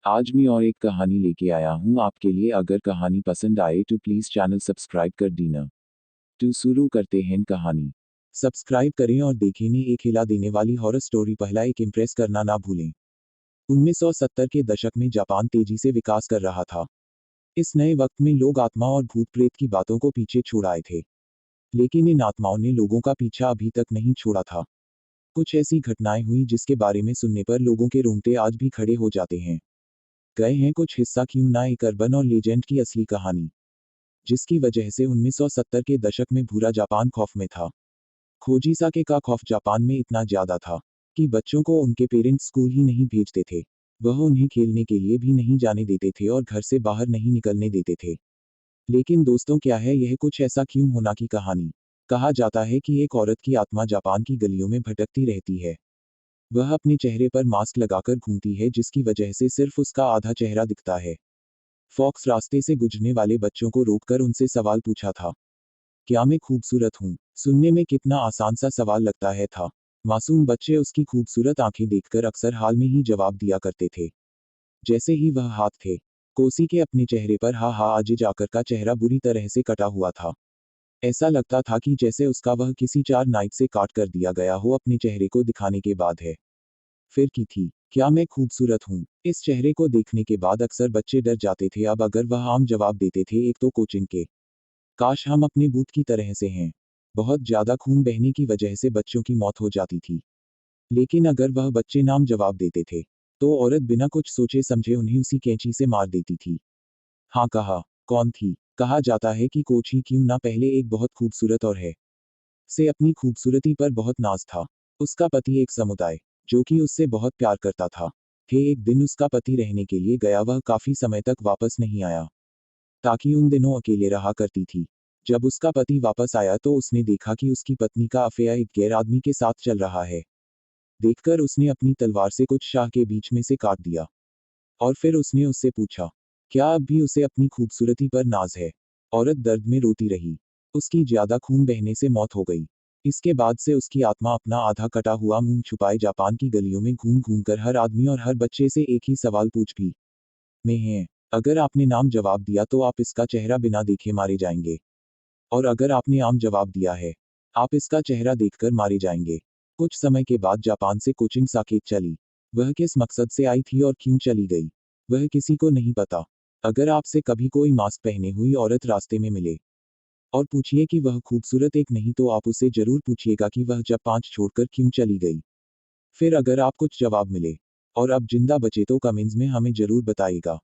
आज मैं और एक कहानी लेके आया हूँ आपके लिए। अगर कहानी पसंद आए तो प्लीज़ चैनल सब्सक्राइब कर देना। तो शुरू करते हैं कहानी। सब्सक्राइब करें और देखें ने एक हिला देने वाली हॉरर स्टोरी। पहला एक इम्प्रेस करना ना भूलें। 1970 के दशक में जापान तेजी से विकास कर रहा था। इस नए वक्त में लोग आत्मा और भूत प्रेत की बातों को पीछे छोड़ आए थे। लेकिन इन आत्माओं ने लोगों का पीछा अभी तक नहीं छोड़ा था। कुछ ऐसी घटनाएं हुई जिसके बारे में सुनने पर लोगों के रोंगटे आज भी खड़े हो जाते हैं। गए हैं कुछ हिस्सा क्यों ना एक अर्बन और लेजेंड की असली कहानी, जिसकी वजह से 1970 के दशक में पूरा जापान खौफ में था। खोजी साके का खौफ जापान में इतना ज्यादा था कि बच्चों को उनके पेरेंट्स स्कूल ही नहीं भेजते थे। वह उन्हें खेलने के लिए भी नहीं जाने देते थे और घर से बाहर नहीं निकलने देते थे। लेकिन दोस्तों, क्या है यह कुछ ऐसा क्यों होना की कहानी। कहा जाता है कि एक औरत की आत्मा जापान की गलियों में भटकती रहती है। वह अपने चेहरे पर मास्क लगाकर घूमती है, जिसकी वजह से सिर्फ उसका आधा चेहरा दिखता है। फॉक्स रास्ते से गुजरने वाले बच्चों को रोककर उनसे सवाल पूछा था, क्या मैं खूबसूरत हूँ। सुनने में कितना आसान सा सवाल लगता है था। मासूम बच्चे उसकी खूबसूरत आंखें देखकर अक्सर हाल में ही जवाब दिया करते थे। जैसे ही वह हाथ थे कोसी के अपने चेहरे पर हा हा आजे जाकर का चेहरा बुरी तरह से कटा हुआ था। ऐसा लगता था कि जैसे उसका वह किसी चार नाइफ से काट कर दिया गया हो अपने चेहरे को दिखाने के बाद है। फिर की थी, क्या मैं खूबसूरत हूँ। इस चेहरे को देखने के बाद अक्सर बच्चे डर जाते थे। अब अगर वह आम जवाब देते थे, एक तो कोचिंग के, काश हम अपने बूथ की तरह से हैं। बहुत ज्यादा खून बहने की वजह से बच्चों की मौत हो जाती थी। लेकिन अगर वह बच्चे नाम जवाब देते थे, तो औरत बिना कुछ सोचे समझे उन्हें उसी कैंची से मार देती थी। हाँ कहा, कौन थी। कहा जाता है कि कोच ही क्यों ना पहले एक बहुत खूबसूरत और है से अपनी खूबसूरती पर बहुत नाज था। उसका पति एक समुदाय जो कि उससे बहुत प्यार करता था थे। एक दिन उसका पति रहने के लिए गया। वह काफी समय तक वापस नहीं आया, ताकि उन दिनों अकेले रहा करती थी। जब उसका पति वापस आया तो उसने देखा कि उसकी पत्नी का अफेयर एक गैर आदमी के साथ चल रहा है। देखकर उसने अपनी तलवार से कुछ शाह के बीच में से काट दिया। और फिर उसने उससे पूछा, क्या अब भी उसे अपनी खूबसूरती पर नाज है। औरत दर्द में रोती रही। उसकी ज्यादा खून बहने से मौत हो गई। इसके बाद से उसकी आत्मा अपना आधा कटा हुआ मुंह छुपाए जापान की गलियों में घूम घूम कर हर आदमी और हर बच्चे से एक ही सवाल पूछ भी में है। अगर आपने नाम जवाब दिया तो आप इसका चेहरा बिना देखे मारे जाएंगे। और अगर आपने आम जवाब दिया है, आप इसका चेहरा देखकर मारे जाएंगे। कुछ समय के बाद जापान से कोचिंग साकेत चली। वह किस मकसद से आई थी और क्यों चली गई, वह किसी को नहीं पता। अगर आपसे कभी कोई मास्क पहने हुई औरत रास्ते में मिले और पूछिए कि वह खूबसूरत एक नहीं, तो आप उसे जरूर पूछिएगा कि वह जब 5 छोड़कर क्यों चली गई। फिर अगर आप कुछ जवाब मिले और अब जिंदा बचे तो कमेंट्स में हमें जरूर बताइएगा।